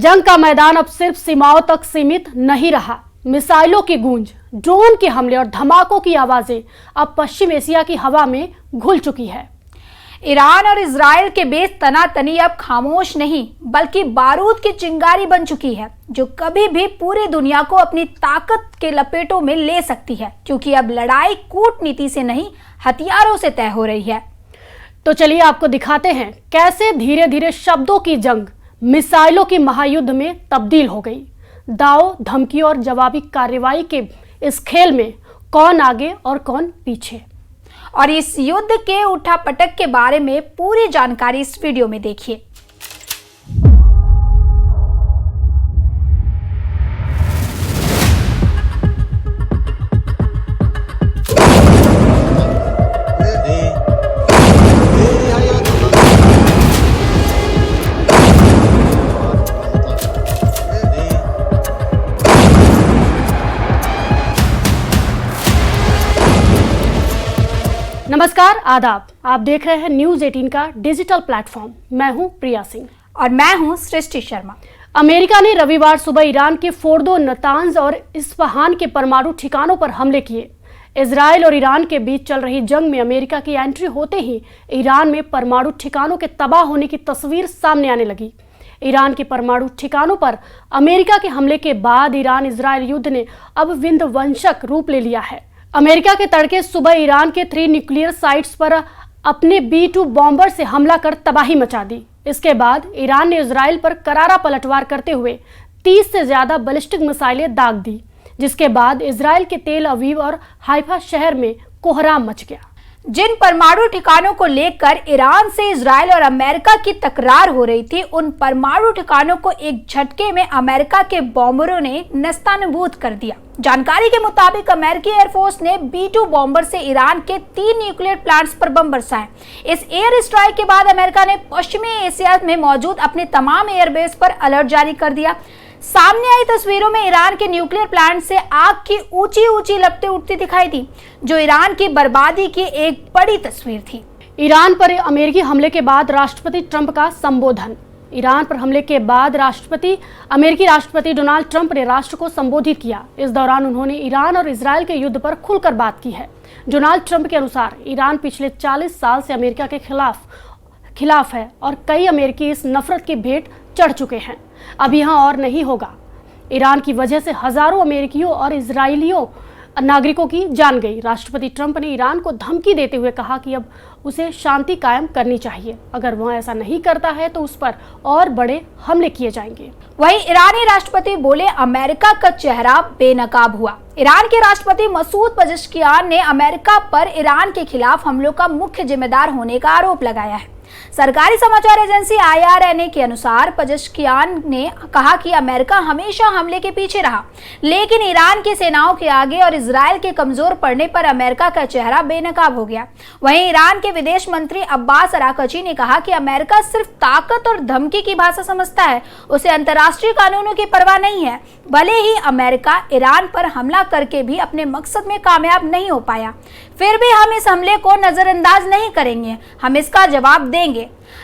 जंग का मैदान अब सिर्फ सीमाओं तक सीमित नहीं रहा। मिसाइलों की गूंज, ड्रोन के हमले और धमाकों की आवाजें अब पश्चिम एशिया की हवा में घुल चुकी है। ईरान और इजराइल के बीच तनातनी अब खामोश नहीं बल्कि बारूद की चिंगारी बन चुकी है, जो कभी भी पूरी दुनिया को अपनी ताकत के लपेटों में ले सकती है, क्योंकि अब लड़ाई कूटनीति से नहीं हथियारों से तय हो रही है। तो चलिए आपको दिखाते हैं कैसे धीरे धीरे शब्दों की जंग मिसाइलों की महायुद्ध में तब्दील हो गई। दाव, धमकी और जवाबी कार्रवाई के इस खेल में कौन आगे और कौन पीछे, और इस युद्ध के उठापटक के बारे में पूरी जानकारी इस वीडियो में देखिए। नमस्कार, आदाब। आप देख रहे हैं न्यूज 18 का डिजिटल प्लेटफॉर्म। मैं हूं प्रिया सिंह और मैं हूं सृष्टि शर्मा। अमेरिका ने रविवार सुबह ईरान के फोर्दो, नतांज और इस्फहान के परमाणु ठिकानों पर हमले किए। इजराइल और ईरान के बीच चल रही जंग में अमेरिका की एंट्री होते ही ईरान में परमाणु ठिकानों के तबाह होने की तस्वीर सामने आने लगी। ईरान के परमाणु ठिकानों पर अमेरिका के हमले के बाद ईरान इजराइल युद्ध ने अब विध्वंसक रूप ले लिया है। अमेरिका के तड़के सुबह ईरान के 3 न्यूक्लियर साइट्स पर अपने B-2 बॉम्बर से हमला कर तबाही मचा दी। इसके बाद ईरान ने इजराइल पर करारा पलटवार करते हुए 30 से ज्यादा बैलिस्टिक मिसाइलें दाग दी, जिसके बाद इजराइल के तेल अवीव और हाइफा शहर में कोहराम मच गया। जिन परमाणु ठिकानों को लेकर ईरान से इजराइल और अमेरिका की तकरार हो रही थी, उन परमाणु ठिकानों को एक झटके में अमेरिका के बॉम्बरों ने नस्तानबूद कर दिया। जानकारी के मुताबिक अमेरिकी एयरफोर्स ने B-2 बॉम्बर से ईरान के 3 न्यूक्लियर प्लांट्स पर बम बरसाए। इस एयर स्ट्राइक के बाद अमेरिका ने पश्चिमी एशिया में मौजूद अपने तमाम एयरबेस पर अलर्ट जारी कर दिया। सामने आई तस्वीरों में ईरान के न्यूक्लियर प्लांट से आग की ऊंची ऊंची लपटें उठती दिखाई दी, जो ईरान की बर्बादी की एक बड़ी तस्वीर थी। ईरान पर अमेरिकी हमले के बाद राष्ट्रपति ट्रंप का संबोधन। ईरान पर हमले के बाद अमेरिकी राष्ट्रपति डोनाल्ड ट्रंप ने राष्ट्र को संबोधित किया। इस दौरान उन्होंने ईरान और इजराइल के युद्ध पर खुलकर बात की है। डोनाल्ड ट्रंप के अनुसार ईरान पिछले 40 साल से अमेरिका के खिलाफ है और कई अमेरिकी इस नफरत की भेंट चढ़ चुके हैं। अब यहाँ और नहीं होगा। ईरान की वजह से हजारों अमेरिकियों और इजरायलियों नागरिकों की जान गई। राष्ट्रपति ट्रंप ने ईरान को धमकी देते हुए कहा कि अब उसे शांति कायम करनी चाहिए। अगर वह ऐसा नहीं करता है तो उस पर और बड़े हमले किए जाएंगे। वहीं ईरानी राष्ट्रपति बोले, अमेरिका का चेहरा बेनकाब हुआ। ईरान के राष्ट्रपति मसूद पजेश्कियान ने अमेरिका पर ईरान के खिलाफ हमलों का मुख्य जिम्मेदार होने का आरोप लगाया है। सरकारी समाचार एजेंसी IRNA के अनुसार पजेश्कियान ने कहा कि अमेरिका हमेशा हमले के पीछे रहा, लेकिन ईरान की सेनाओं के आगे और इजराइल के कमजोर पड़ने पर अमेरिका का चेहरा बेनकाब हो गया। वहीं ईरान के विदेश मंत्री अब्बास अराकची ने कहा कि अमेरिका सिर्फ ताकत और धमकी की भाषा समझता है, उसे अंतर्राष्ट्रीय कानूनों की परवाह नहीं है। भले ही अमेरिका ईरान पर हमला करके भी अपने मकसद में कामयाब नहीं हो पाया, फिर भी हम इस हमले को नजरअंदाज नहीं करेंगे, हम इसका जवाब देंगे।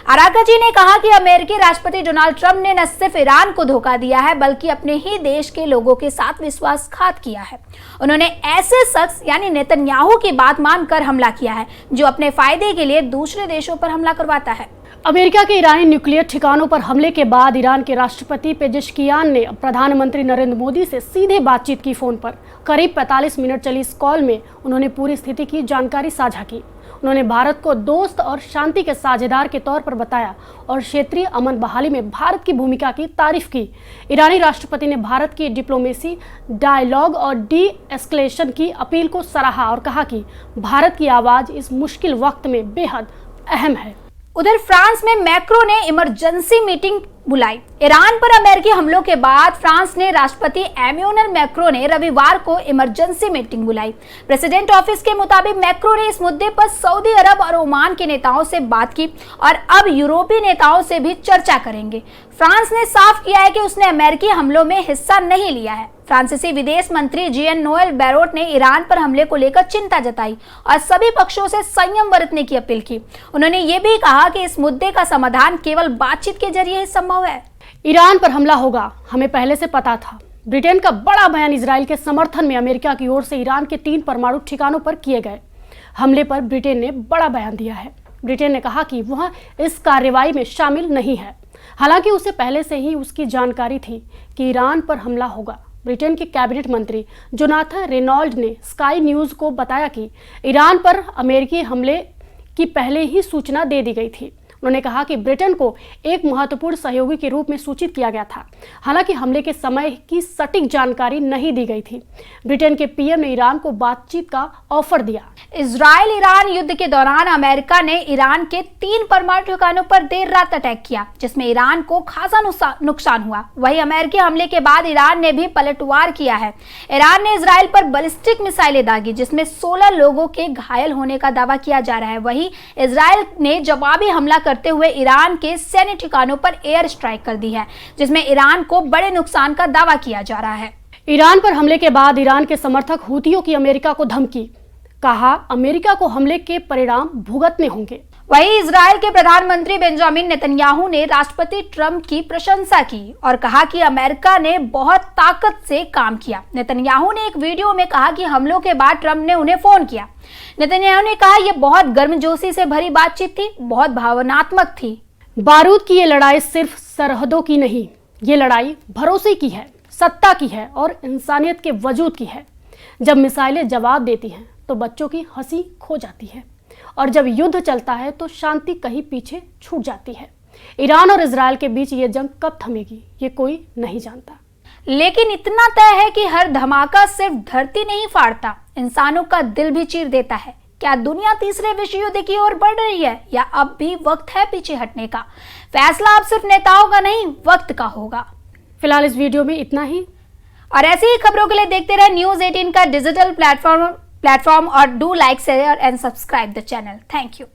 अराकची ने कहा कि अमेरिकी राष्ट्रपति डोनाल्ड ट्रंप ने न सिर्फ ईरान को धोखा दिया है, बल्कि अपने ही देश के लोगों के साथ विश्वासघात किया है। उन्होंने ऐसे शख्स यानी नेतन्याहू की बात मानकर हमला किया है, जो अपने फायदे के लिए दूसरे देशों पर हमला करवाता है। अमेरिका के ईरानी न्यूक्लियर ठिकानों पर हमले के बाद ईरान के राष्ट्रपति पेजेश्कियान ने प्रधानमंत्री नरेंद्र मोदी से सीधे बातचीत की। फोन पर करीब 45 मिनट चली इस कॉल में उन्होंने पूरी स्थिति की जानकारी साझा की। उन्होंने भारत को दोस्त और शांति के साझेदार के तौर पर बताया और क्षेत्रीय अमन बहाली में भारत की भूमिका की तारीफ की। ईरानी राष्ट्रपति ने भारत की डिप्लोमेसी, डायलॉग और डी एस्केलेशन की अपील को सराहा और कहा कि भारत की आवाज इस मुश्किल वक्त में बेहद अहम है। उधर फ्रांस में मैक्रो ने इमरजेंसी मीटिंग बुलाई। ईरान पर अमेरिकी हमलों के बाद फ्रांस ने राष्ट्रपति एम्मानुएल मैक्रो ने रविवार को इमरजेंसी मीटिंग बुलाई। प्रेसिडेंट ऑफिस के मुताबिक मैक्रो ने इस मुद्दे पर सऊदी अरब और ओमान के नेताओं से बात की और अब यूरोपीय नेताओं से भी चर्चा करेंगे। फ्रांस ने साफ किया है कि उसने अमेरिकी हमलों में हिस्सा नहीं लिया है। फ्रांसीसी विदेश मंत्री जीन-नोएल बैरोट ने ईरान पर हमले को लेकर चिंता जताई और सभी पक्षों से संयम बरतने की अपील की। उन्होंने ये भी कहा कि इस मुद्दे का समाधान केवल बातचीत के जरिए ही संभव है। ईरान पर हमला होगा, हमें पहले से पता था। ब्रिटेन का बड़ा बयान इजराइल के समर्थन में अमेरिका की ओर से ईरान के 3 परमाणु ठिकानों पर किए गए हमले पर ब्रिटेन ने बड़ा बयान दिया है। ब्रिटेन ने कहा कि वह इस कार्रवाई में शामिल नहीं है, हालांकि उसे पहले से ही उसकी जानकारी थी कि ईरान पर हमला होगा। ब्रिटेन के कैबिनेट मंत्री जोनाथन रेनॉल्ड ने स्काई न्यूज को बताया कि ईरान पर अमेरिकी हमले की पहले ही सूचना दे दी गई थी। उन्होंने कहा कि ब्रिटेन को एक महत्वपूर्ण सहयोगी के रूप में सूचित किया गया था, हालांकि हमले के समय की सटीक जानकारी नहीं दी गई थी। ब्रिटेन के पीएम ने ईरान को बातचीत का ऑफर दिया। इजराइल ईरान युद्ध के दौरान अमेरिका ने ईरान के 3 परमाणु ठिकानों पर देर रात अटैक किया, जिसमें ईरान को खासा नुकसान हुआ। वहीं अमेरिकी हमले के बाद ईरान ने भी पलटवार किया है। ईरान ने इजराइल पर बैलिस्टिक मिसाइलें दागी, जिसमें 16 लोगों के घायल होने का दावा किया जा रहा है। वहीं इजराइल ने जवाबी हमला करते हुए ईरान के सैन्य ठिकानों पर एयर स्ट्राइक कर दी है, जिसमें ईरान को बड़े नुकसान का दावा किया जा रहा है। ईरान पर हमले के बाद ईरान के समर्थक हूतियों की अमेरिका को धमकी, कहा अमेरिका को हमले के परिणाम भुगतने होंगे। वहीं इजराइल के प्रधानमंत्री बेंजामिन नेतन्याहू ने राष्ट्रपति ट्रंप की प्रशंसा की और कहा कि अमेरिका ने बहुत ताकत से काम किया। नेतन्याहू ने एक वीडियो में कहा कि हमलों के बाद ट्रंप ने उन्हें फोन किया। नेतन्याहू ने कहा यह बहुत गर्मजोशी से भरी बातचीत थी, बहुत भावनात्मक थी। बारूद की ये लड़ाई सिर्फ सरहदों की नहीं, ये लड़ाई भरोसे की है, सत्ता की है और इंसानियत के वजूद की है। जब मिसाइलें जवाब देती हैं तो बच्चों की हंसी खो जाती है, और जब युद्ध चलता है तो शांति कहीं पीछे छूट जाती है। ईरान और इजराइल के बीच ये जंग कब थमेगी, ये कोई नहीं जानता, लेकिन इतना तय है कि हर धमाका सिर्फ धरती नहीं फाड़ता, इंसानों का दिल भी चीर देता है। क्या दुनिया तीसरे विश्व युद्ध की ओर बढ़ रही है, या अब भी वक्त है पीछे हटने का? फैसला अब सिर्फ नेताओं का नहीं, वक्त का होगा। फिलहाल इस वीडियो में इतना ही, और ऐसी ही खबरों के लिए देखते रहे न्यूज़ 18 का डिजिटल प्लेटफॉर्म और do like, share and subscribe the channel. Thank you.